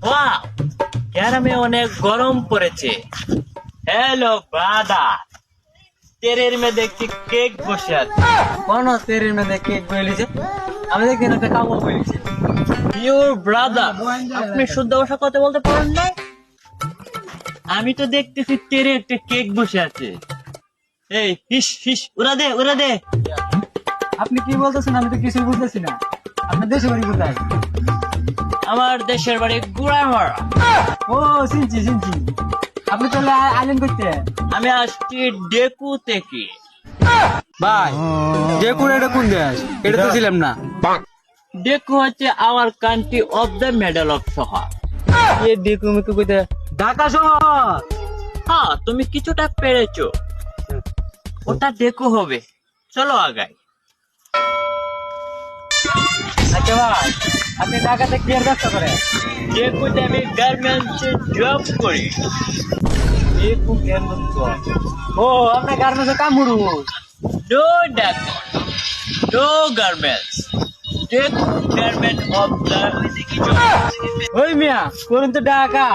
Wow, গ্রামে অনেক গরম পড়েছে। হ্যালো ব্রাদার, তেরের মেয়ে দেখছি কেক বসে আছে। কোন তেরের মধ্যে কেক বইলিছে? আমি দেখি একটা কামড় বইলিছে। ইউর ব্রাদার, আপনি শুদ্ধ ভাষা কথা বলতে পারেন না? আমি তো দেখতেছি তেরে একটা কেক বসে আছে। এই হিস হিস, উড়া দে উড়া দে। আপনি কি বলতেছেন? আমি তো কিছুই বুঝতেছি না। আপনার দেশে বাড়ি কোথায়? আমার দেশের বাড়ি গুড়ামারা। ও, চিনছি চিনছি। আপনি তাহলে আইলেন করতে? আমি আসছি ডেকু থেকে। ভাই, যে কোন এটা কোন দেশ? এটা তো ছিলাম না। ডেকু হচ্ছে our country of the medal of শহর। এ দেখো আমি কইতে ঢাকা শহর। হ্যাঁ, তুমি কিছুটা পেরেছো। ওটা ডেকু হবে। চলো আগাই। আচ্ছা ভাই, আপনি ঢাকাতে কি আর ব্যবসা করেন? ডেকুতে আমি গার্মেন্টসে জব করি। দেখো কেন ও, আপনার গার্মেন্টসে কামড়ু। নো ডেকু, নো গার্মেন্টস, ডেকু গার্মেন্ট অফ দ্য। ওই মিয়া করুন তো ঢাকা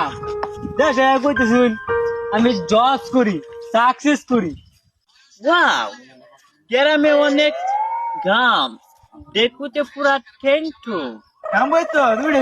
দেশে কইতেছুন আমি জজ করি, সাকসেস করি। ওয়াও, গ্রামে অনেক গাম, ডেকুতে পুরা ঠেংঠু। কাম তো